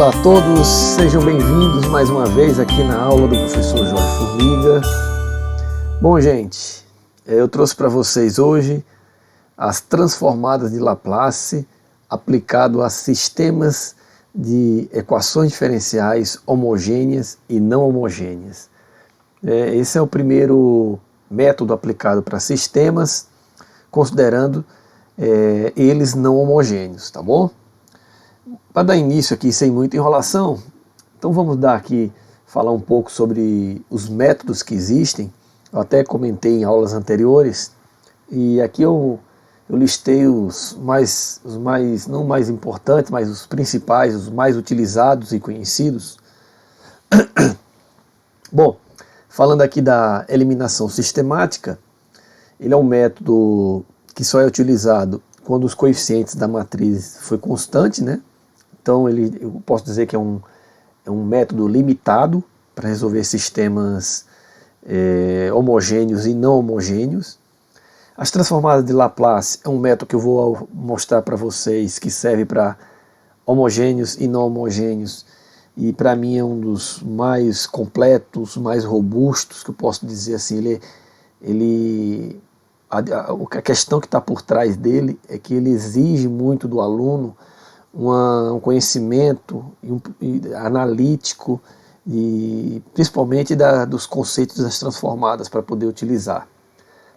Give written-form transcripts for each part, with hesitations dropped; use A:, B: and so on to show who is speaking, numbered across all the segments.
A: Olá a todos, sejam bem-vindos mais uma vez aqui na aula do professor Jorge Formiga. Bom, gente, eu trouxe para vocês hoje as transformadas de Laplace aplicado a sistemas de equações diferenciais homogêneas e não homogêneas. Esse é o primeiro método aplicado para sistemas, considerando eles não homogêneos, tá bom? Para dar início aqui sem muita enrolação, então vamos falar um pouco sobre os métodos que existem. Eu até comentei em aulas anteriores, e aqui eu listei os não mais importantes, mas os principais, os mais utilizados e conhecidos. Bom, falando aqui da eliminação sistemática, ele é um método que só é utilizado quando os coeficientes da matriz foi constante, né? Então eu posso dizer que é um método limitado para resolver sistemas homogêneos e não homogêneos. As transformadas de Laplace é um método que eu vou mostrar para vocês que serve para homogêneos e não homogêneos, e para mim é um dos mais completos, mais robustos, que eu posso dizer assim. A questão que está por trás dele é que ele exige muito do aluno um conhecimento analítico e principalmente dos conceitos das transformadas para poder utilizar.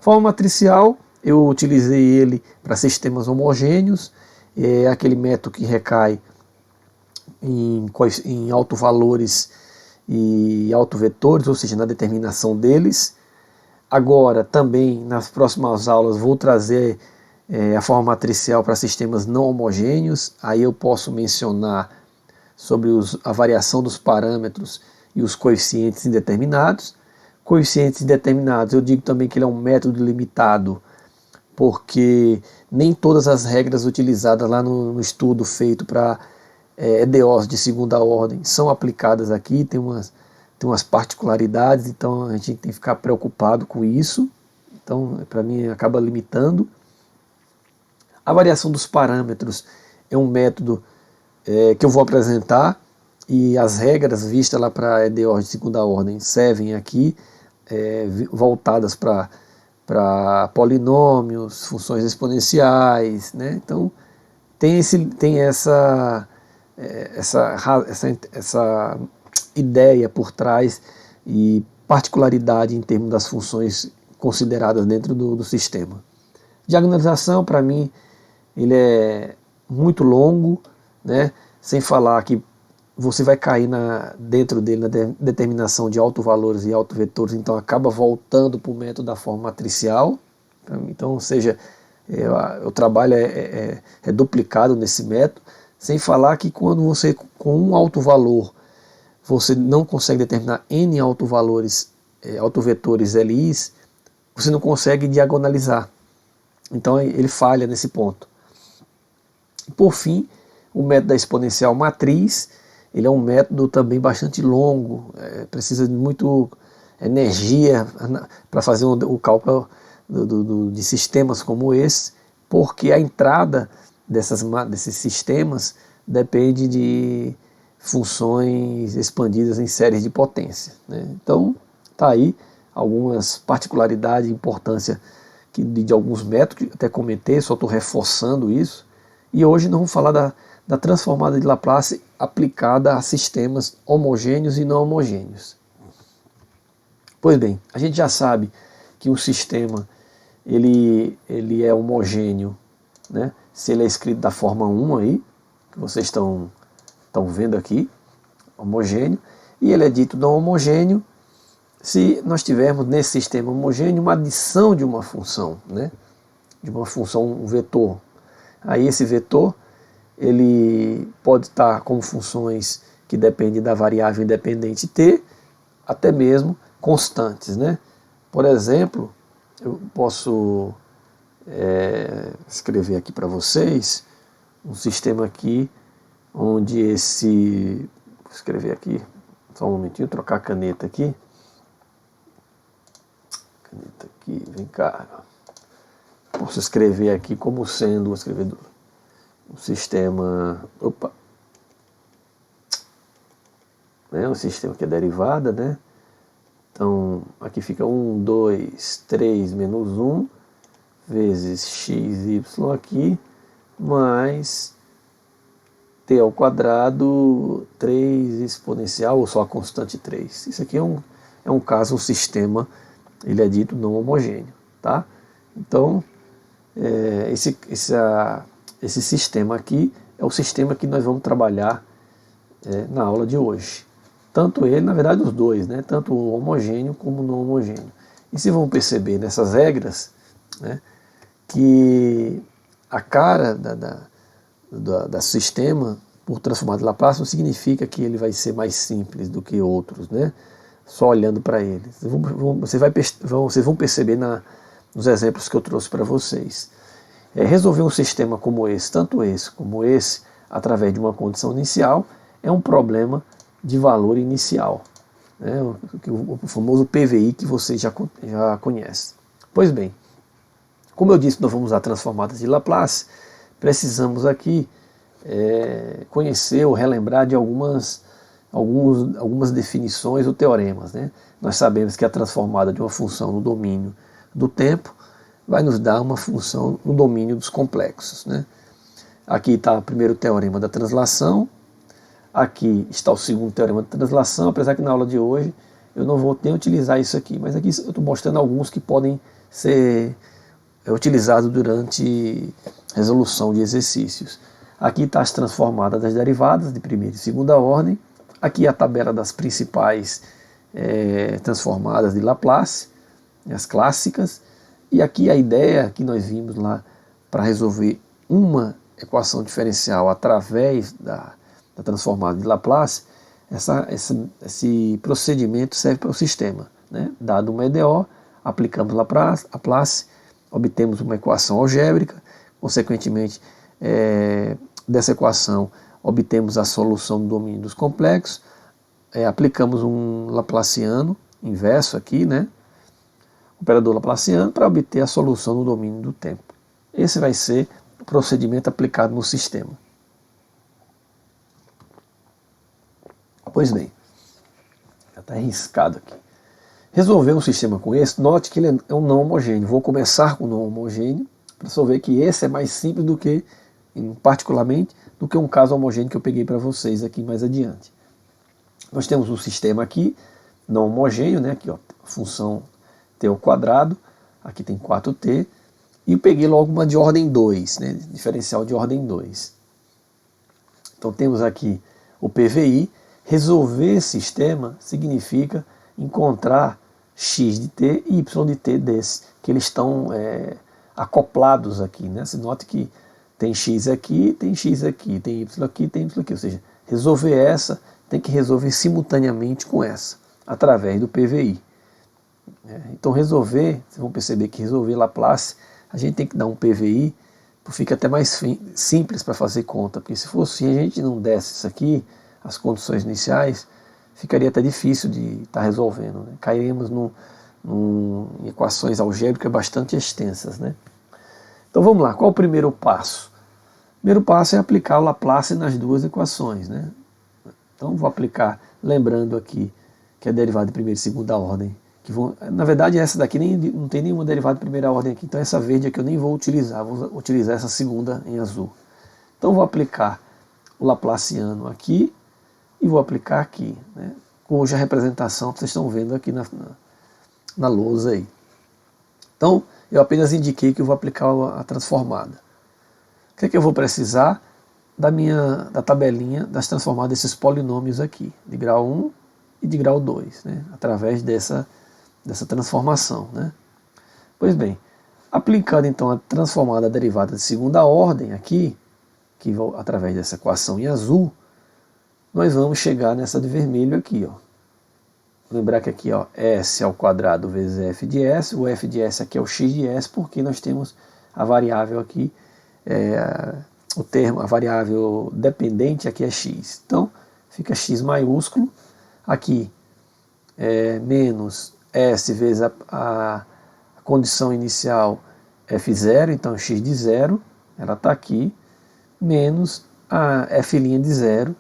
A: Forma matricial, eu utilizei ele para sistemas homogêneos, é aquele método que recai em autovalores e autovetores, ou seja, na determinação deles. Agora, também, nas próximas aulas, vou trazer a forma matricial para sistemas não homogêneos. Aí eu posso mencionar sobre a variação dos parâmetros e os coeficientes indeterminados. Coeficientes indeterminados, eu digo também que ele é um método limitado, porque nem todas as regras utilizadas lá no estudo feito para EDOs de segunda ordem são aplicadas aqui, tem umas particularidades, então a gente tem que ficar preocupado com isso. Então, para mim, acaba limitando. A variação dos parâmetros é um método que eu vou apresentar, e as regras vistas lá para EDOs de segunda ordem servem aqui, voltadas para polinômios, funções exponenciais, né? Então tem essa ideia por trás e particularidade em termos das funções consideradas dentro do sistema. Diagonalização, para mim, ele é muito longo, né? Sem falar que você vai cair dentro dele na determinação de autovalores e autovetores, então acaba voltando para o método da forma matricial. Então, ou seja, o trabalho é duplicado nesse método, sem falar que quando você, com um autovalor, você não consegue determinar N autovalores, autovetores LIs, você não consegue diagonalizar. Então ele falha nesse ponto. Por fim, o método da exponencial matriz, ele é um método também bastante longo, precisa de muita energia para fazer o cálculo de sistemas como esse, porque a entrada desses sistemas depende de funções expandidas em séries de potência, né? Então, está aí algumas particularidades e importância de alguns métodos, que até comentei, só estou reforçando isso. E hoje nós vamos falar da transformada de Laplace aplicada a sistemas homogêneos e não homogêneos. Pois bem, a gente já sabe que um sistema ele é homogêneo, né? Se ele é escrito da forma 1 aí, que vocês estão vendo aqui, homogêneo, e ele é dito não homogêneo se nós tivermos nesse sistema homogêneo uma adição de uma função, né? De uma função, um vetor. Aí esse vetor ele pode estar com funções que dependem da variável independente t, até mesmo constantes, né? Por exemplo, eu posso escrever aqui para vocês um sistema aqui onde vou escrever aqui, só um momentinho, trocar a caneta aqui. Caneta aqui, vem cá. Posso escrever aqui como sendo, vou escrever um sistema, né? Um sistema que é derivada, né? Então, aqui fica 1, 2, 3 menos 1, vezes x, y aqui, mais t ao quadrado 3 exponencial, ou só a constante 3. Isso aqui é um caso, um sistema, ele é dito não homogêneo, tá? Então, esse sistema aqui é o sistema que nós vamos trabalhar na aula de hoje. Tanto ele, na verdade os dois, né? Tanto o homogêneo como o não homogêneo. E vocês vão perceber nessas regras, né, que a cara da sistema por transformado de Laplace não significa que ele vai ser mais simples do que outros, né? Só olhando para ele. Vocês vão perceber nos exemplos que eu trouxe para vocês. Resolver um sistema como esse, tanto esse como esse, através de uma condição inicial, é um problema de valor inicial, né? O famoso PVI que vocês já conhecem. Pois bem, como eu disse, nós vamos usar transformadas de Laplace, precisamos aqui conhecer ou relembrar de algumas definições ou teoremas, né? Nós sabemos que a transformada de uma função no domínio do tempo vai nos dar uma função no domínio dos complexos, né? Aqui está o primeiro teorema da translação, aqui está o segundo teorema da translação, apesar que na aula de hoje eu não vou nem utilizar isso aqui, mas aqui eu estou mostrando alguns que podem ser utilizados durante resolução de exercícios. Aqui está as transformadas das derivadas de primeira e segunda ordem, aqui a tabela das principais transformadas de Laplace, as clássicas, e aqui a ideia que nós vimos lá para resolver uma equação diferencial através da transformada de Laplace, esse procedimento serve para o sistema, né? Dado uma EDO, aplicamos Laplace, obtemos uma equação algébrica, consequentemente, dessa equação obtemos a solução do domínio dos complexos, aplicamos um Laplaciano inverso aqui, né? Operador Laplaciano, para obter a solução no domínio do tempo. Esse vai ser o procedimento aplicado no sistema. Pois bem, já está arriscado aqui. Resolver um sistema com esse, note que ele é um não homogêneo. Vou começar com o não homogêneo, para você ver que esse é mais simples do que, particularmente, do que um caso homogêneo que eu peguei para vocês aqui mais adiante. Nós temos um sistema aqui, não homogêneo, né? Aqui, ó, a função t ao quadrado, aqui tem 4t, e eu peguei logo uma de ordem 2, né? Diferencial de ordem 2. Então temos aqui o PVI. Resolver sistema significa encontrar x de t e y de t desse, que eles estão acoplados aqui, né? Você nota que tem x aqui, tem x aqui, tem y aqui, tem y aqui, ou seja, resolver essa tem que resolver simultaneamente com essa, através do PVI. Então resolver, vocês vão perceber que resolver Laplace, a gente tem que dar um PVI, fica até mais simples para fazer conta, porque se fosse assim, a gente não desse isso aqui, as condições iniciais, ficaria até difícil de estar resolvendo, né? Cairíamos em equações algébricas bastante extensas, né? Então vamos lá, qual o primeiro passo? O primeiro passo é aplicar o Laplace nas duas equações, né? Então vou aplicar, lembrando aqui que é derivada de primeira e segunda ordem, na verdade essa daqui não tem nenhuma derivada de primeira ordem aqui, então essa verde aqui eu nem vou utilizar essa segunda em azul. Então vou aplicar o Laplaciano aqui e vou aplicar aqui, né? Cuja representação vocês estão vendo aqui na lousa aí. Então eu apenas indiquei que eu vou aplicar a transformada. O que é que eu vou precisar? Da tabelinha das transformadas desses polinômios aqui, de grau 1 e de grau 2, né? Através dessa transformação, né? Pois bem, aplicando então a transformada derivada de segunda ordem aqui, através dessa equação em azul, nós vamos chegar nessa de vermelho aqui, ó. Lembrar que aqui, ó, s ao quadrado vezes f de s, o f de s aqui é o x de s, porque nós temos a variável aqui, a variável dependente aqui é x. Então, fica x maiúsculo, aqui menos s vezes a condição inicial f0, então x de 0, ela está aqui, menos a f' de 0,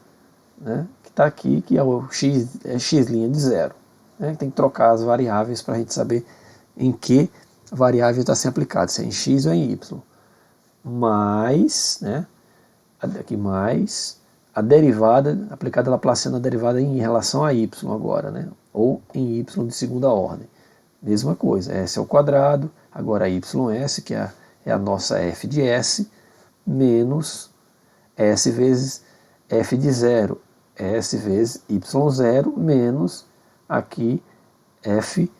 A: né, que está aqui, que é o x, x' de zero. Né? Tem que trocar as variáveis para a gente saber em que variável está sendo aplicada, se é em x ou em y. Mais, né? Aqui mais a derivada, aplicada a Laplaciana, a derivada em relação a y agora, né? Ou em y de segunda ordem. Mesma coisa, s ao quadrado, agora ys, que é a nossa f de s, menos s vezes f de zero, s vezes y0, menos aqui f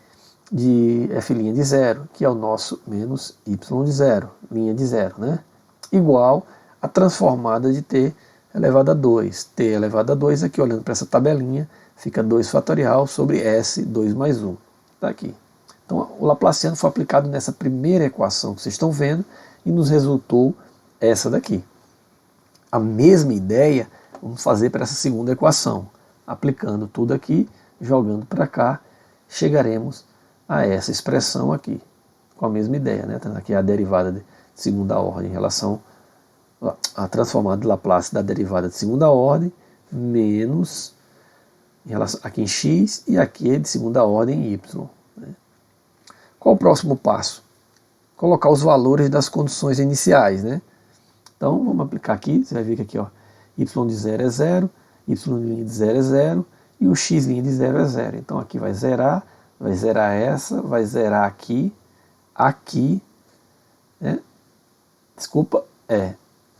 A: de f' de zero, que é o nosso menos y de zero, linha de zero, né? Igual a transformada de t elevado a 2. T elevado a 2, aqui olhando para essa tabelinha, fica 2 fatorial sobre S, 2 mais 1. Está aqui. Então o Laplaciano foi aplicado nessa primeira equação que vocês estão vendo e nos resultou essa daqui. A mesma ideia vamos fazer para essa segunda equação. Aplicando tudo aqui, jogando para cá, chegaremos a essa expressão aqui. Com a mesma ideia, né? Aqui é a derivada de segunda ordem em relação a transformada de Laplace da derivada de segunda ordem, menos em relação, aqui em x e aqui é de segunda ordem em y. Né? Qual o próximo passo? Colocar os valores das condições iniciais. Né? Então vamos aplicar aqui, você vai ver que aqui ó, y de 0 é 0, y' de 0 é 0 e o x' de 0 é 0. Então aqui vai zerar essa, vai zerar aqui, né? Desculpa,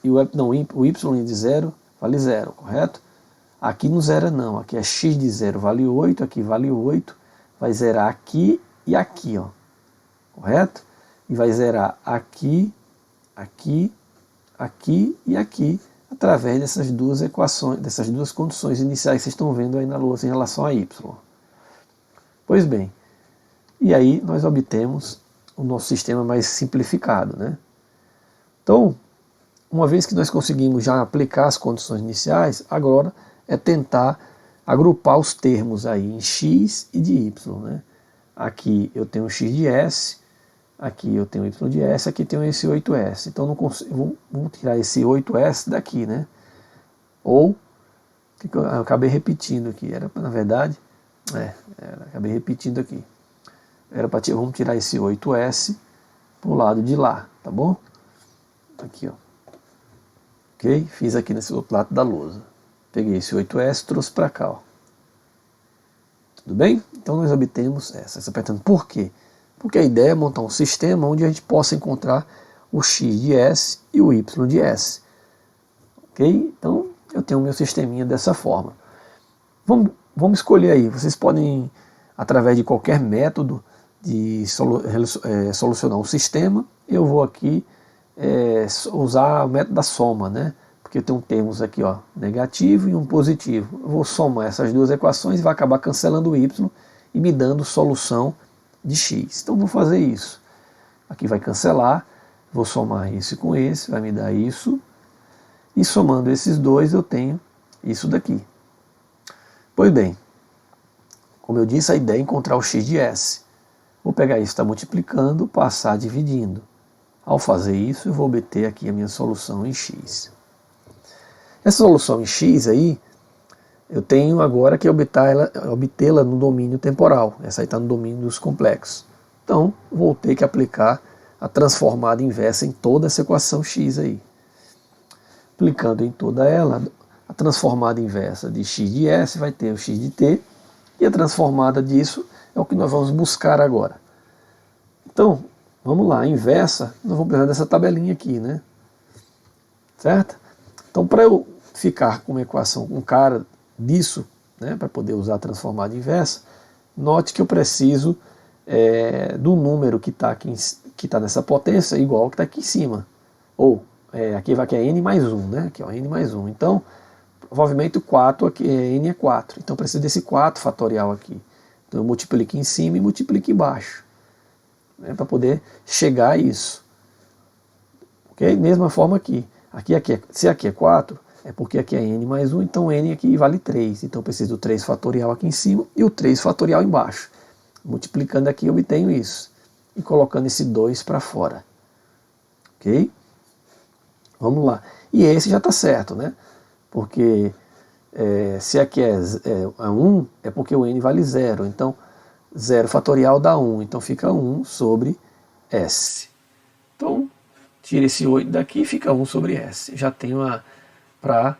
A: e o y de 0 vale 0, correto? Aqui não zera não, aqui é x de 0 vale 8, aqui vale 8, vai zerar aqui e aqui, ó, correto? E vai zerar aqui, aqui, aqui e aqui, através dessas duas equações, dessas duas condições iniciais que vocês estão vendo aí na lousa em relação a y. Pois bem, e aí nós obtemos o nosso sistema mais simplificado, né? Então, uma vez que nós conseguimos já aplicar as condições iniciais, agora é tentar agrupar os termos aí em x e de y. Né? Aqui eu tenho x de s, aqui eu tenho y de s, aqui tenho esse 8s. Então não consigo, vamos tirar esse 8s daqui, né? Ou, eu acabei repetindo aqui, era na verdade, acabei repetindo aqui. Era para vamos tirar esse 8s para o lado de lá, tá bom? Aqui, ó. Ok? Fiz aqui nesse outro lado da lousa. Peguei esse 8s e trouxe para cá, ó. Tudo bem? Então nós obtemos essa apertando. Por quê? Porque a ideia é montar um sistema onde a gente possa encontrar o x de s e o y de s. Ok? Então eu tenho o meu sisteminha dessa forma. Vamos escolher aí. Vocês podem, através de qualquer método de solucionar um sistema, eu vou aqui usar o método da soma, né? Porque eu tenho termos aqui, ó, negativo e um positivo. Eu vou somar essas duas equações e vai acabar cancelando o y e me dando solução de x. Então vou fazer isso. Aqui vai cancelar, vou somar esse com esse, vai me dar isso. E somando esses dois eu tenho isso daqui. Pois bem, como eu disse, a ideia é encontrar o x de s. Vou pegar isso, está multiplicando, passar dividindo. Ao fazer isso, eu vou obter aqui a minha solução em x. Essa solução em x aí, eu tenho agora que obtê-la no domínio temporal. Essa aí está no domínio dos complexos. Então, vou ter que aplicar a transformada inversa em toda essa equação x aí. Aplicando em toda ela, a transformada inversa de x de s vai ter o x de t, e a transformada disso é o que nós vamos buscar agora. Então, vamos lá, a inversa, nós vamos precisar dessa tabelinha aqui, né? Certo? Então, para eu ficar com uma equação com cara disso, né, para poder usar a transformada inversa, note que eu preciso do número que está nessa potência igual ao que está aqui em cima. Ou, aqui vai que é n mais 1, né? Aqui, ó, n mais 1. Então, provavelmente o 4 aqui, n é 4. Então, eu preciso desse 4 fatorial aqui. Então, eu multiplico em cima e multiplico embaixo, né, para poder chegar a isso. Ok? Mesma forma aqui. Se aqui é 4, é porque aqui é n mais 1, então n aqui vale 3. Então eu preciso do 3 fatorial aqui em cima e o 3 fatorial embaixo. Multiplicando aqui eu obtenho isso. E colocando esse 2 para fora. Ok? Vamos lá. E esse já está certo, né? Porque se aqui é 1, é porque o n vale 0. Então, 0 fatorial dá 1. Então, fica 1 sobre S. Então, tira esse 8 daqui e fica 1 sobre S. Já tenho para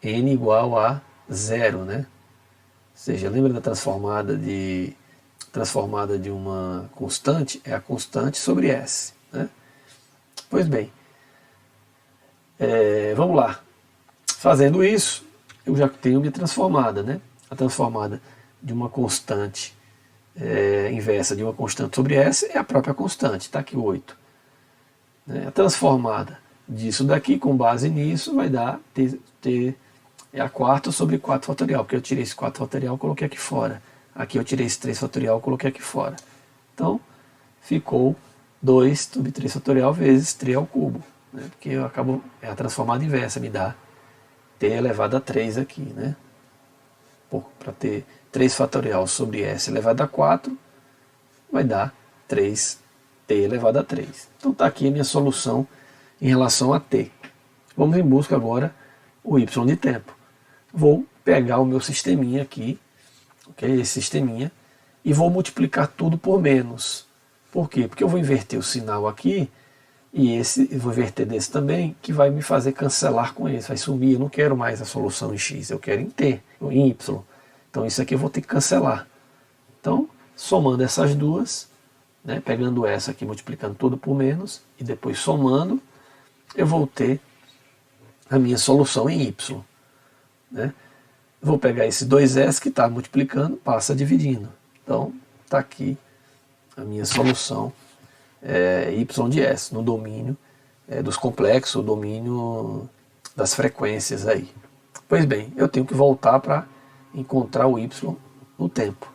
A: n igual a 0, né? Ou seja, lembra da transformada de uma constante? É a constante sobre S, né? Pois bem, vamos lá. Fazendo isso, eu já tenho minha transformada, né? A transformada de uma constante inversa de uma constante sobre S é a própria constante, está aqui 8. A transformada disso daqui, com base nisso, vai dar é a quarta sobre 4 fatorial, porque eu tirei esse 4 fatorial e coloquei aqui fora. Aqui eu tirei esse 3 fatorial e coloquei aqui fora. Então, ficou 2 sobre 3 fatorial vezes 3 ao cubo, né? Porque eu acabo, a transformada inversa me dá t elevado a 3 aqui, né? Para ter 3 fatorial sobre s elevado a 4, vai dar 3t elevado a 3. Então está aqui a minha solução em relação a t. Vamos em busca agora o y de tempo. Vou pegar o meu sisteminha aqui, okay, esse sisteminha, e vou multiplicar tudo por menos. Por quê? Porque eu vou inverter o sinal aqui, e vou inverter desse também, que vai me fazer cancelar com esse, vai sumir. Eu não quero mais a solução em x, eu quero em t, ou em y. Então isso aqui eu vou ter que cancelar. Então, somando essas duas, né, pegando essa aqui, multiplicando tudo por menos, e depois somando, eu vou ter a minha solução em y. Né? Vou pegar esse 2s que está multiplicando, passa dividindo. Então, está aqui a minha solução y de s, no domínio dos complexos, o domínio das frequências aí. Pois bem, eu tenho que voltar para encontrar o y no tempo.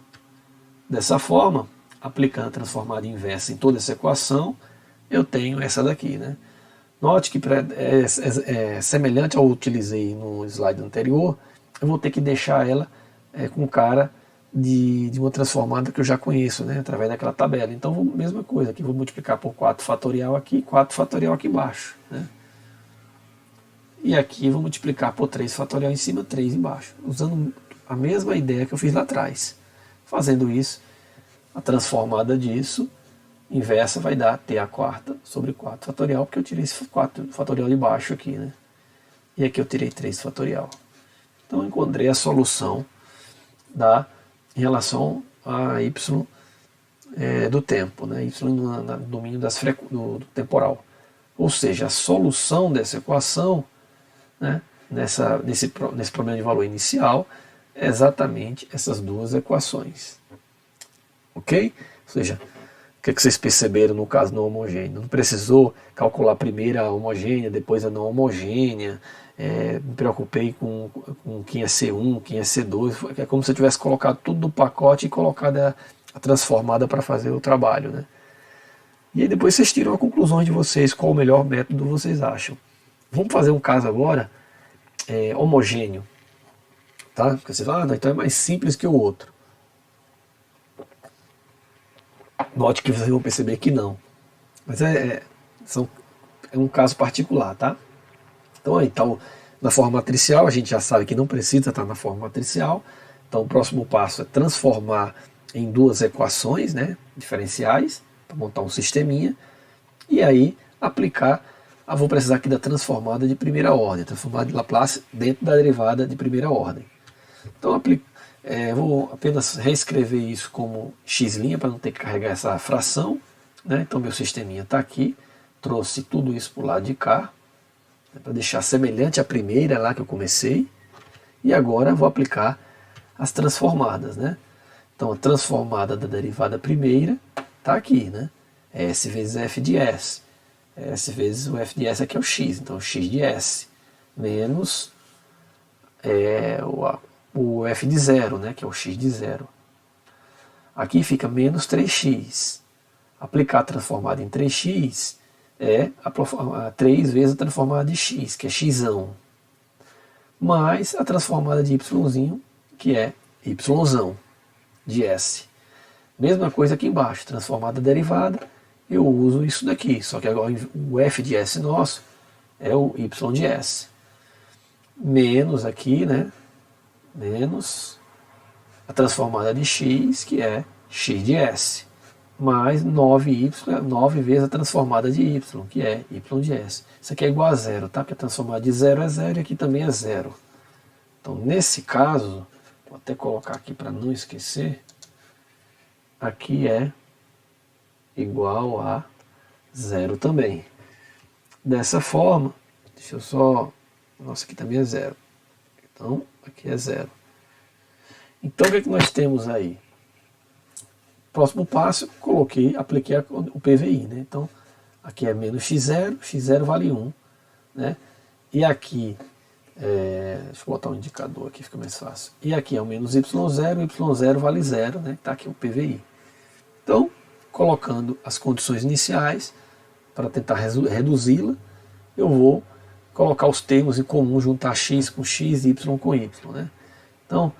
A: Dessa forma, aplicando a transformada inversa em toda essa equação, eu tenho essa daqui, né? Note que é semelhante ao que eu utilizei no slide anterior, eu vou ter que deixar ela com cara de uma transformada que eu já conheço, né, através daquela tabela. Então, mesma coisa, aqui vou multiplicar por 4 fatorial aqui, 4 fatorial aqui embaixo. Né? E aqui vou multiplicar por 3 fatorial em cima, 3 embaixo, usando a mesma ideia que eu fiz lá atrás. Fazendo isso, a transformada disso, inversa, vai dar t a quarta sobre 4 fatorial, porque eu tirei esse 4 fatorial de baixo aqui, né? E aqui eu tirei 3 fatorial. Então eu encontrei a solução em relação a y do tempo, né? Y no domínio do temporal. Ou seja, a solução dessa equação, né, nesse problema de valor inicial, é exatamente essas duas equações. Ok? Ou seja, o que vocês perceberam no caso não homogêneo? Não precisou calcular primeiro a homogênea, depois a não homogênea. Me preocupei com quem é C1, quem é C2. É como se eu tivesse colocado tudo no pacote e colocado a transformada para fazer o trabalho. Né? E aí depois vocês tiram a conclusão de vocês, qual o melhor método vocês acham. Vamos fazer um caso agora homogêneo. Tá? Porque vocês falam, então é mais simples que o outro. Note que vocês vão perceber que não. Mas é um caso particular, tá? Então, na forma matricial, a gente já sabe que não precisa estar na forma matricial. Então, o próximo passo é transformar em duas equações, né, diferenciais, para montar um sisteminha. E aí, aplicar. Vou precisar aqui da transformada de primeira ordem, transformada de Laplace dentro da derivada de primeira ordem. Então, vou apenas reescrever isso como x' para não ter que carregar essa fração. Né? Então, meu sisteminha está aqui. Trouxe tudo isso para o lado de cá, para deixar semelhante à primeira lá que eu comecei. E agora vou aplicar as transformadas. Né? Então, a transformada da derivada primeira está aqui. Né? S vezes f de s. S vezes o f de s aqui é o x. Então, x de s menos o f de 0, né, que é o x de 0. Aqui fica menos 3x. Aplicar a transformada em 3x é 3 vezes a transformada de x, que é x, mais a transformada de y, que é y de s. Mesma coisa aqui embaixo, transformada derivada, eu uso isso daqui, só que agora o f de s nosso é o y de s. Menos aqui, né, menos a transformada de x, que é x de s, mais 9y, 9 vezes a transformada de y, que é y de s. Isso aqui é igual a zero, tá? Porque a transformada de 0 é 0 e aqui também é 0. Então, nesse caso, vou até colocar aqui para não esquecer, aqui é igual a 0 também. Dessa forma, deixa eu só... Nossa, aqui também é 0. Então, aqui é 0. Então, o que é que nós temos aí? Próximo passo, apliquei o PVI, né? Então, aqui é menos x0 vale 1, né? E aqui, deixa eu botar um indicador aqui, fica mais fácil. E aqui é o menos y0 vale 0, né? Está aqui o PVI. Então, colocando as condições iniciais, para tentar reduzi-la, eu vou colocar os termos em comum, juntar x com x e y com y, né? Então,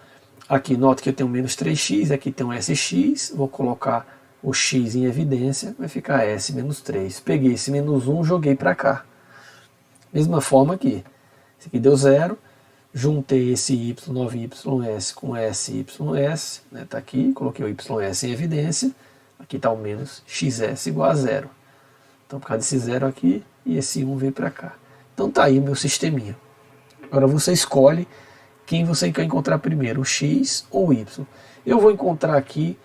A: aqui note que eu tenho menos 3x, aqui tem um sx, vou colocar o x em evidência, vai ficar s menos 3. Peguei esse menos 1, joguei para cá. Mesma forma aqui. Esse aqui deu 0, juntei esse y, 9ys com sys, né, tá aqui, coloquei o ys em evidência, aqui está o menos xs igual a 0. Então, por causa desse 0 aqui, e esse 1 veio para cá. Então tá aí o meu sisteminha. Agora você escolhe quem você quer encontrar primeiro, o x ou o y. Eu vou encontrar aqui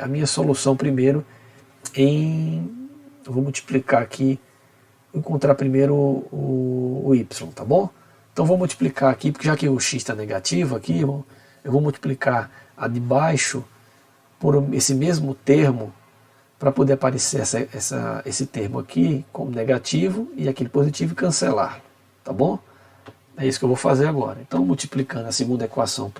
A: a minha solução primeiro eu vou multiplicar aqui, encontrar primeiro o y, tá bom? Então vou multiplicar aqui, porque já que o x está negativo aqui, eu vou multiplicar a de baixo por esse mesmo termo, para poder aparecer esse termo aqui como negativo e aquele positivo e cancelar, tá bom? É isso que eu vou fazer agora. Então, multiplicando a segunda equação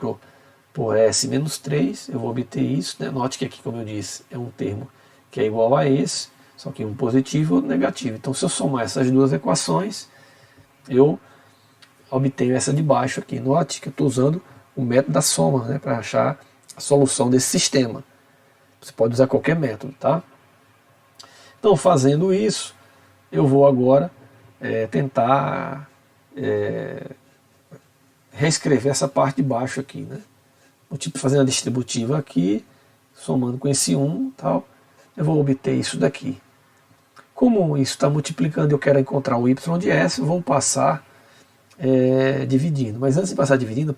A: por S menos 3, eu vou obter isso, né? Note que aqui, como eu disse, é um termo que é igual a esse, só que um positivo e outro negativo. Então, se eu somar essas duas equações, eu obtenho essa de baixo aqui. Note que eu estou usando o método da soma, né, para achar a solução desse sistema. Você pode usar qualquer método, tá? Então, fazendo isso, eu vou agora tentar reescrever essa parte de baixo aqui, né? Fazendo a distributiva aqui, somando com esse 1, tal, eu vou obter isso daqui. Como isso está multiplicando, eu quero encontrar o y de s, eu vou passar dividindo. Mas antes de passar dividindo,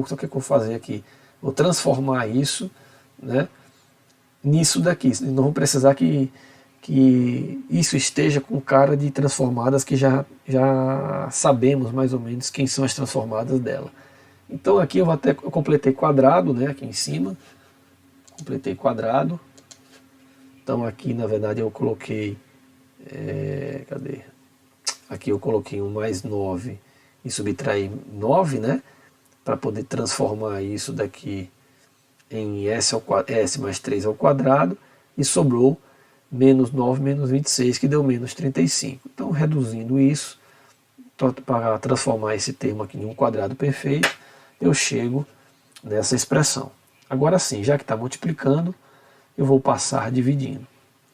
A: só que eu vou fazer aqui? Vou transformar isso, né, nisso daqui. Não vou precisar que isso esteja com cara de transformadas que já sabemos mais ou menos quem são as transformadas dela. Então aqui eu completei quadrado, né, aqui em cima, completei quadrado. Então aqui na verdade eu coloquei, cadê? Aqui eu coloquei um mais 9 e subtraí 9, né, para poder transformar isso daqui em s mais 3 ao quadrado, e sobrou menos 9 menos 26, que deu menos 35. Então, reduzindo isso, para transformar esse termo aqui em um quadrado perfeito, eu chego nessa expressão. Agora sim, já que está multiplicando, eu vou passar dividindo.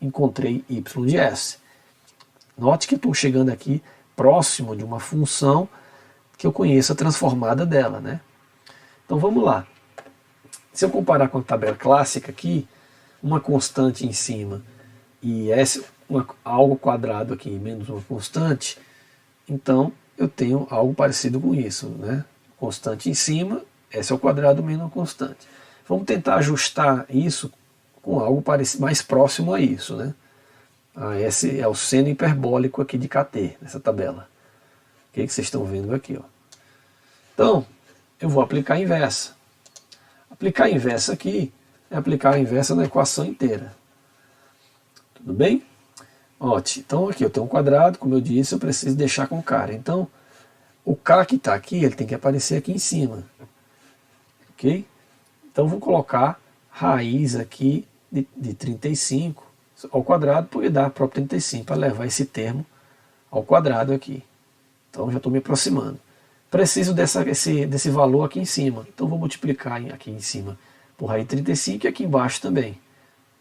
A: Encontrei y de s. Note que estou chegando aqui próximo de uma função que eu conheço a transformada dela, né? Então vamos lá. Se eu comparar com a tabela clássica aqui, uma constante em cima e algo quadrado aqui menos uma constante, então eu tenho algo parecido com isso, né? Constante em cima, s ao quadrado menos uma constante. Vamos tentar ajustar isso com algo mais próximo a isso, né? Esse é o seno hiperbólico aqui de kt, nessa tabela. O que vocês estão vendo aqui, ó. Então, eu vou aplicar a inversa. Aplicar a inversa aqui é aplicar a inversa na equação inteira. Tudo bem? Ótimo. Então aqui eu tenho um quadrado, como eu disse, eu preciso deixar com cara. Então, o k que está aqui, ele tem que aparecer aqui em cima. Ok? Então vou colocar raiz aqui de 35 ao quadrado, porque dá próprio 35, para levar esse termo ao quadrado aqui. Então já estou me aproximando. Preciso desse valor aqui em cima. Então vou multiplicar aqui em cima por raiz de 35 e aqui embaixo também.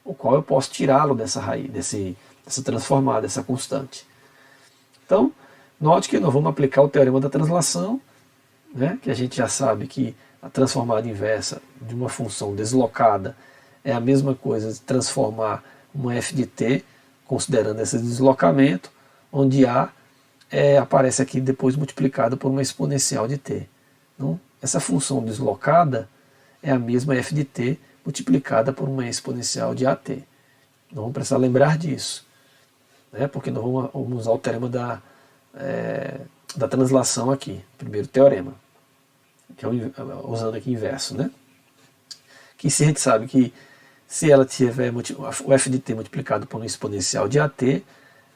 A: O qual eu posso tirá-lo dessa raiz, dessa transformada, dessa constante. Então, note que nós vamos aplicar o teorema da translação né, que a gente já sabe que a transformada inversa de uma função deslocada é a mesma coisa de transformar uma f de t, considerando esse deslocamento, onde a aparece aqui depois multiplicada por uma exponencial de t. Então, essa função deslocada é a mesma f de t multiplicada por uma exponencial de at. Não vamos precisar lembrar disso, né, porque nós vamos usar o teorema da translação aqui, primeiro teorema, que é usando aqui inverso, né? Que se a gente sabe que se ela tiver o f de t multiplicado por um exponencial de at,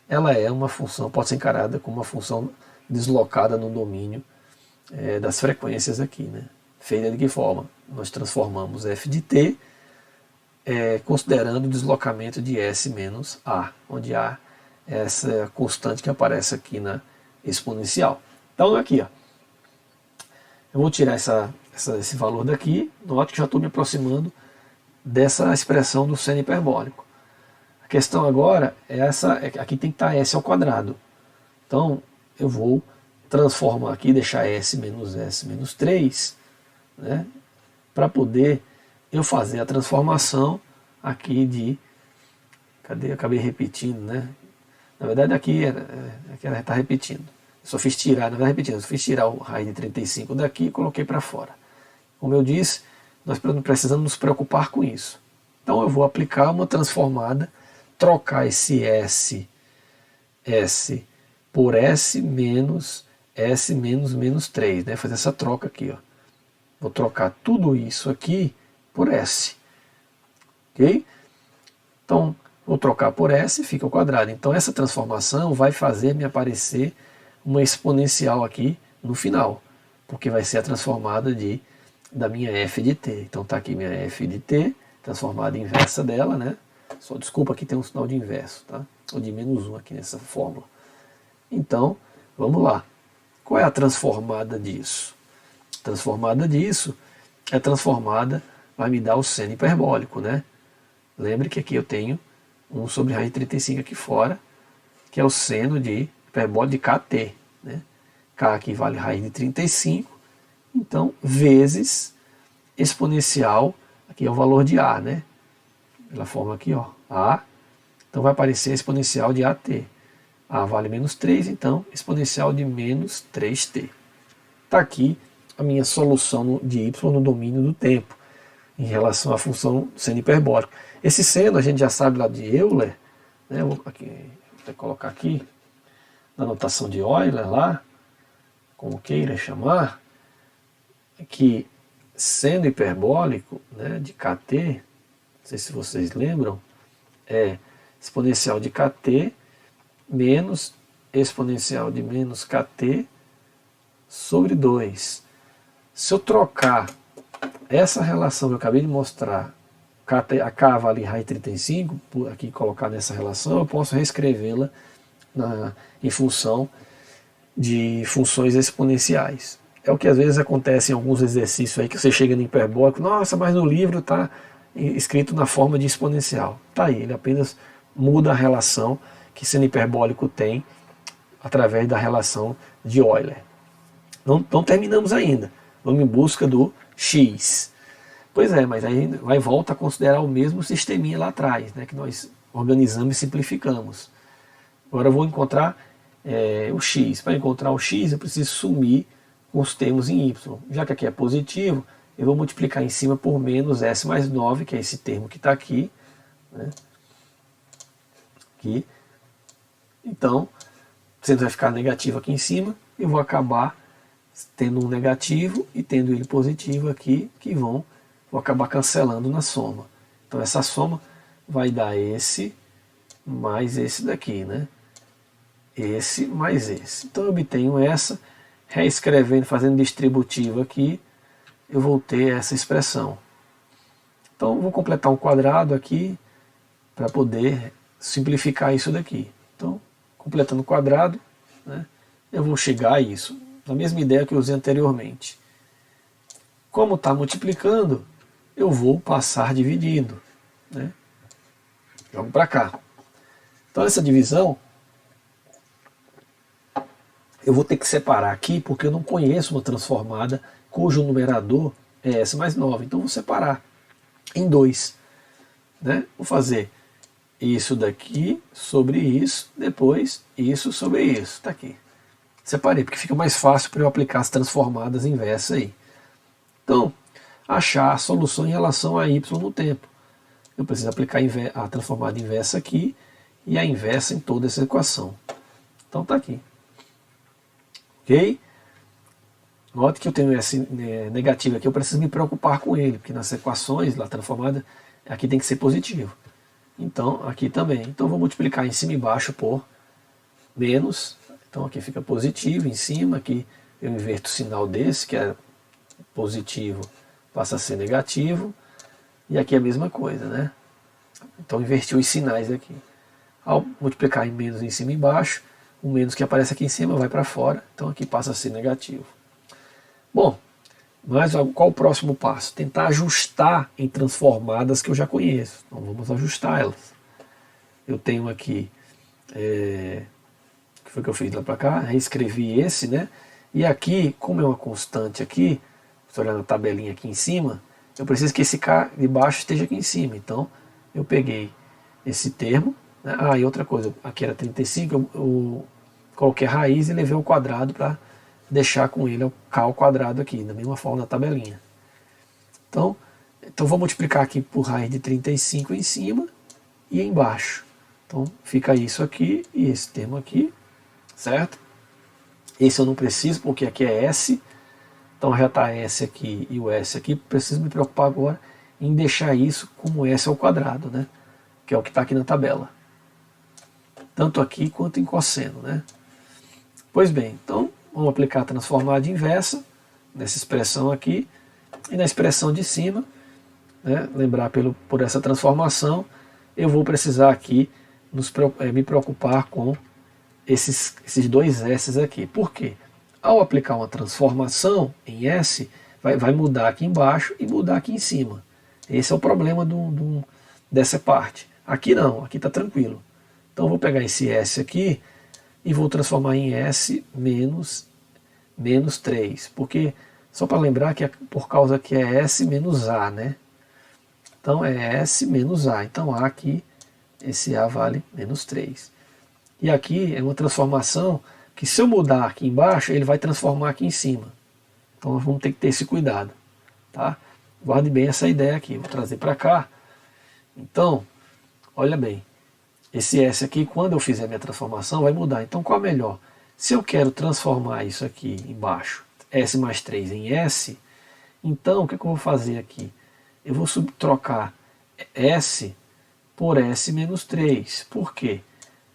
A: ela é uma função, pode ser encarada como uma função deslocada no domínio das frequências aqui, né? Feita de que forma? Nós transformamos f de t considerando o deslocamento de s menos a, onde a é essa constante que aparece aqui na exponencial. Então aqui, ó, eu vou tirar esse valor daqui, note que já estou me aproximando dessa expressão do seno hiperbólico. A questão agora é aqui tem que estar s ao quadrado. Então eu vou transformar aqui, deixar s menos 3, né, para poder eu fazer a transformação aqui de... Cadê? Eu acabei repetindo, né? Na verdade aqui ela está repetindo. Eu só fiz tirar, na verdade repetindo, eu só fiz tirar o raiz de 35 daqui e coloquei para fora. Como eu disse, nós não precisamos nos preocupar com isso. Então eu vou aplicar uma transformada, trocar esse S por S menos menos 3, né? Fazer essa troca aqui, ó. Vou trocar tudo isso aqui por S. Ok? Então, vou trocar por S e fica ao quadrado. Então essa transformação vai fazer me aparecer uma exponencial aqui no final, porque vai ser a transformada da minha f de t. Então está aqui minha f de t, transformada inversa dela, né? Só desculpa, aqui tem um sinal de inverso, tá? Ou de menos 1 aqui nessa fórmula. Então, vamos lá. Qual é a transformada disso? A transformada disso é a transformada, vai me dar o seno hiperbólico, né? Lembre que aqui eu tenho 1 sobre raiz de 35 aqui fora, que é o seno de hiperbólico de kt, né? K aqui vale raiz de 35, então vezes exponencial, aqui é o valor de a, né? Pela forma aqui, ó, a, então vai aparecer exponencial de at. A vale menos 3, então exponencial de menos 3t. Está aqui a minha solução de y no domínio do tempo, em relação à função seno hiperbólico. Esse seno a gente já sabe lá de Euler, né? Vou colocar aqui na notação de Euler lá, como queira chamar, que seno hiperbólico, né, de kt, não sei se vocês lembram, é exponencial de kt menos exponencial de menos kt sobre 2. Se eu trocar essa relação que eu acabei de mostrar, a k vale raiz de 35, aqui colocar nessa relação, eu posso reescrevê-la em função de funções exponenciais. É o que às vezes acontece em alguns exercícios aí, que você chega no hiperbólico, nossa, mas no livro está escrito na forma de exponencial. Está aí, ele apenas muda a relação que seno hiperbólico tem através da relação de Euler. Não terminamos ainda, vamos em busca do x. Pois é, mas aí volta a considerar o mesmo sisteminha lá atrás, né, que nós organizamos e simplificamos. Agora eu vou encontrar o x. Para encontrar o x eu preciso sumir com os termos em y. Já que aqui é positivo, eu vou multiplicar em cima por menos s mais 9, que é esse termo que está aqui, né? Aqui. Então, sendo vai ficar negativo aqui em cima, eu vou acabar tendo um negativo e tendo ele positivo aqui, que vou acabar cancelando na soma. Então essa soma vai dar esse mais esse daqui, né? Esse mais esse. Então eu obtenho essa, reescrevendo, fazendo distributivo aqui, eu vou ter essa expressão. Então eu vou completar um quadrado aqui para poder simplificar isso daqui. Então, completando o quadrado, né, eu vou chegar a isso, na mesma ideia que eu usei anteriormente. Como está multiplicando, eu vou passar dividindo, né? Jogo para cá. Então essa divisão, eu vou ter que separar aqui porque eu não conheço uma transformada cujo numerador é S mais 9. Então vou separar em 2. Né? Vou fazer isso daqui sobre isso, depois isso sobre isso. Está aqui. Separei, porque fica mais fácil para eu aplicar as transformadas inversas aí. Então, achar a solução em relação a y no tempo. Eu preciso aplicar a transformada inversa aqui e a inversa em toda essa equação. Então está aqui. Ok? Note que eu tenho esse negativo aqui, eu preciso me preocupar com ele, porque nas equações lá transformada, aqui tem que ser positivo. Então, aqui também. Então, eu vou multiplicar em cima e embaixo por menos. Então, aqui fica positivo em cima, aqui eu inverto o sinal desse, que é positivo, passa a ser negativo. E aqui é a mesma coisa, né? Então, inverti os sinais aqui. Ao multiplicar em menos em cima e embaixo, o menos que aparece aqui em cima vai para fora. Então, aqui passa a ser negativo. Bom, mas qual o próximo passo? Tentar ajustar em transformadas que eu já conheço. Então vamos ajustar elas. Eu tenho aqui, o que foi que eu fiz lá para cá? Reescrevi esse, né? E aqui, como é uma constante aqui, se olhar na tabelinha aqui em cima, eu preciso que esse K de baixo esteja aqui em cima. Então eu peguei esse termo, né? E outra coisa, aqui era 35, eu coloquei a raiz e levei ao quadrado para deixar com ele o K ao quadrado aqui, da mesma forma na tabelinha. Então vou multiplicar aqui por raiz de 35 em cima e embaixo. Então fica isso aqui e esse termo aqui, certo? Esse eu não preciso porque aqui é S, então já está S aqui e o S aqui. Preciso me preocupar agora em deixar isso como S ao quadrado, né? Que é o que está aqui na tabela. Tanto aqui quanto em cosseno, né? Pois bem, então vamos aplicar a transformada inversa nessa expressão aqui e na expressão de cima, né, lembrar por essa transformação, eu vou precisar aqui me preocupar com esses dois S aqui. Por quê? Ao aplicar uma transformação em S, vai mudar aqui embaixo e mudar aqui em cima. Esse é o problema dessa parte. Aqui não, aqui está tranquilo. Então eu vou pegar esse S aqui e vou transformar em S menos 3, porque só para lembrar que é por causa que é S menos A, né? Então é S menos A, então A aqui, esse A vale menos 3. E aqui é uma transformação que se eu mudar aqui embaixo, ele vai transformar aqui em cima. Então nós vamos ter que ter esse cuidado, tá? Guarde bem essa ideia aqui, vou trazer para cá. Então, olha bem, esse S aqui, quando eu fizer a minha transformação, vai mudar. Então qual é melhor? Se eu quero transformar isso aqui embaixo, S mais 3 em S, então o que eu vou fazer aqui? Eu vou trocar S por S menos 3. Por quê?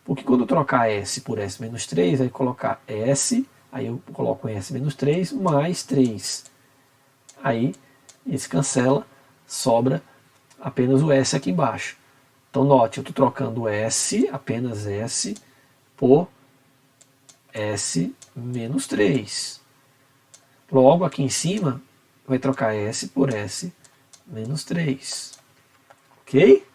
A: Porque quando eu trocar S por S menos 3, aí colocar S, aí eu coloco S menos 3 mais 3. Aí esse cancela, sobra apenas o S aqui embaixo. Então note, eu estou trocando S, apenas S, por S menos 3. Logo aqui em cima, vai trocar S por S menos 3. Ok?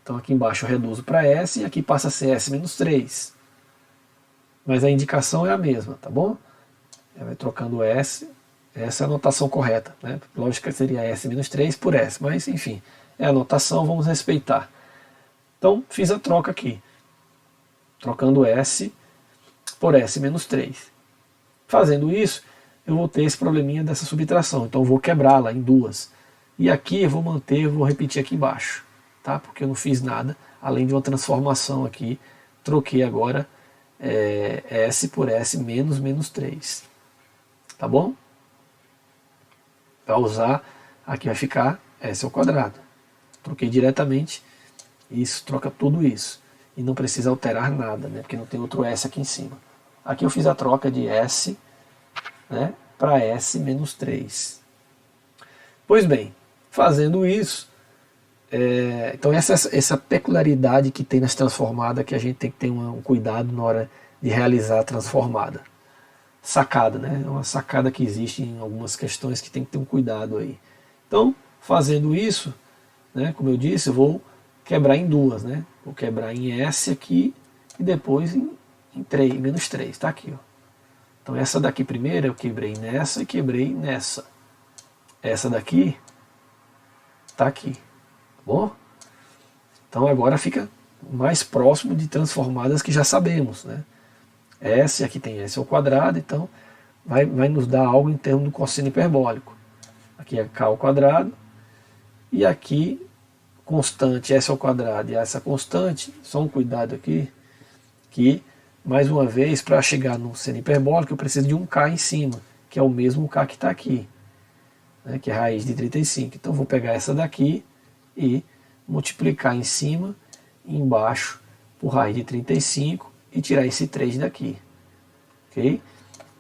A: Então aqui embaixo eu reduzo para S e aqui passa a ser S menos 3. Mas a indicação é a mesma, tá bom? Vai trocando S, essa é a notação correta, né? Lógica seria S menos 3 por S, mas enfim, é a notação, vamos respeitar. Então fiz a troca aqui, trocando S por S menos 3. Fazendo isso, eu vou ter esse probleminha dessa subtração, então eu vou quebrá-la em duas. E aqui eu vou manter, vou repetir aqui embaixo, tá? Porque eu não fiz nada, além de uma transformação aqui, troquei agora S por S menos 3. Tá bom? Para usar, aqui vai ficar S ao quadrado. Troquei diretamente, isso troca tudo isso. E não precisa alterar nada, né? Porque não tem outro S aqui em cima. Aqui eu fiz a troca de S, né, para S menos 3. Pois bem, fazendo isso, então essa peculiaridade que tem nas transformadas que a gente tem que ter um cuidado na hora de realizar a transformada. Sacada, né? É uma sacada que existe em algumas questões que tem que ter um cuidado aí. Então, fazendo isso, né, como eu disse, eu vou quebrar em duas, né? Vou quebrar em S aqui e depois em 3, menos 3, tá aqui, ó. Então essa daqui primeiro eu quebrei nessa e quebrei nessa. Essa daqui está aqui, tá bom? Então agora fica mais próximo de transformadas que já sabemos, né? S, aqui tem S ao quadrado, então vai nos dar algo em termos do cosseno hiperbólico. Aqui é K ao quadrado, e aqui constante S ao quadrado e essa constante, só um cuidado aqui, que mais uma vez para chegar no seno hiperbólico eu preciso de um K em cima, que é o mesmo K que está aqui, né, que é raiz de 35. Então vou pegar essa daqui e multiplicar em cima e embaixo por raiz de 35 e tirar esse 3 daqui. Ok?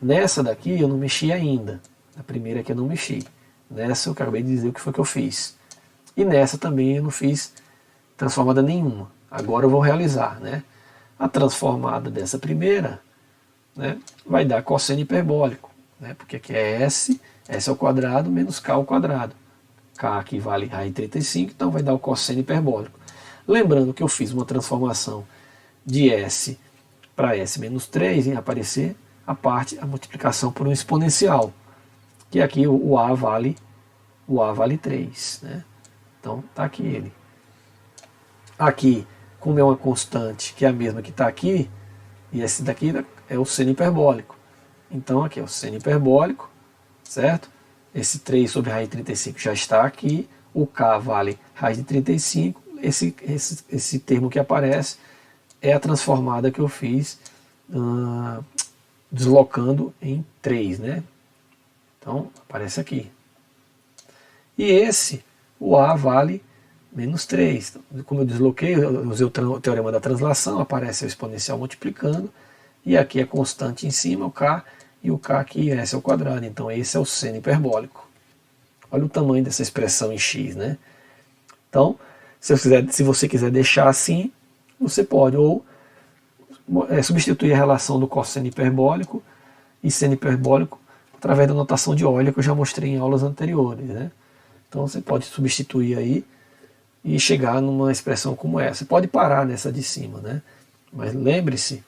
A: Nessa daqui eu não mexi ainda, a primeira que eu não mexi. Nessa eu acabei de dizer o que foi que eu fiz. E nessa também eu não fiz transformada nenhuma. Agora eu vou realizar, né? A transformada dessa primeira, né, vai dar cosseno hiperbólico, né? Porque aqui é S ao quadrado menos K ao quadrado. K aqui vale raiz de 35, então vai dar o cosseno hiperbólico. Lembrando que eu fiz uma transformação de S para S menos 3 em aparecer a multiplicação por um exponencial, que aqui o A vale 3, né? Então está aqui ele. Aqui, como é uma constante que é a mesma que está aqui, e esse daqui é o seno hiperbólico. Então aqui é o seno hiperbólico, certo? Esse 3 sobre raiz de 35 já está aqui, o K vale raiz de 35, esse termo que aparece é a transformada que eu fiz deslocando em 3, né? Então aparece aqui. E esse, o A vale menos 3. Como eu desloquei, eu usei o teorema da translação, aparece o exponencial multiplicando, e aqui é constante em cima, o K, e o K aqui é S ao quadrado. Então esse é o seno hiperbólico. Olha o tamanho dessa expressão em X, né? Então, se você quiser deixar assim, você pode, ou substituir a relação do cosseno hiperbólico e seno hiperbólico através da notação de Euler que eu já mostrei em aulas anteriores, né? Então você pode substituir aí e chegar numa expressão como essa. Você pode parar nessa de cima, né? Mas lembre-se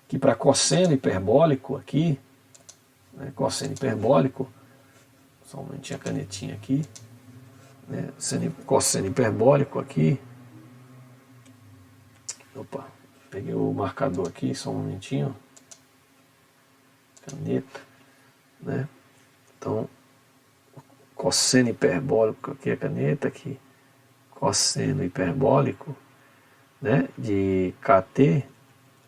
A: que para cosseno hiperbólico aqui, né, cosseno hiperbólico, só um momentinho a canetinha aqui, né, cosseno hiperbólico aqui, opa, peguei o marcador aqui, só um momentinho, caneta, né? Então, cosseno hiperbólico aqui, a caneta aqui, cosseno hiperbólico, né, de Kt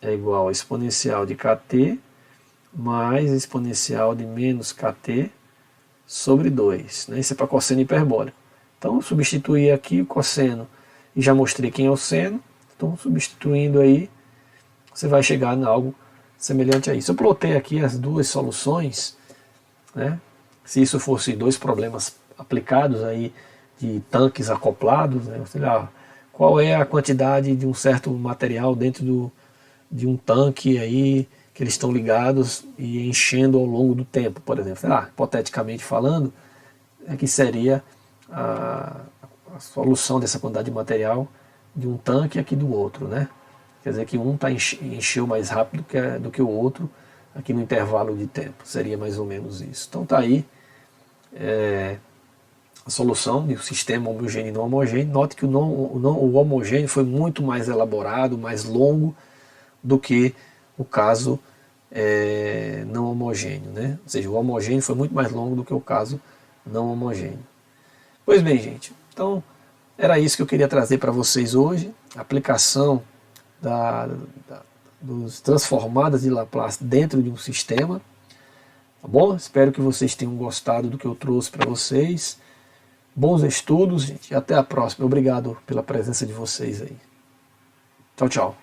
A: é igual a exponencial de Kt mais exponencial de menos Kt sobre 2. Né, isso é para cosseno hiperbólico. Então, substituir aqui o cosseno, e já mostrei quem é o seno, então substituindo aí, você vai chegar em algo semelhante a isso. Eu plotei aqui as duas soluções, né? Se isso fosse dois problemas aplicados aí de tanques acoplados, né? Sei lá, qual é a quantidade de um certo material dentro de um tanque aí que eles estão ligados e enchendo ao longo do tempo, por exemplo. Sei lá, hipoteticamente falando, é que seria a solução dessa quantidade de material de um tanque aqui do outro, né? Quer dizer que um encheu mais rápido do que o outro aqui no intervalo de tempo. Seria mais ou menos isso. Então está aí a solução de um sistema homogêneo e não homogêneo. Note que o homogêneo foi muito mais elaborado, mais longo do que o caso não homogêneo, né? Ou seja, o homogêneo foi muito mais longo do que o caso não homogêneo. Pois bem, gente, então era isso que eu queria trazer para vocês hoje, a aplicação dos transformadas de Laplace dentro de um sistema. Tá bom? Espero que vocês tenham gostado do que eu trouxe para vocês. Bons estudos, gente, e até a próxima. Obrigado pela presença de vocês aí. Tchau, tchau.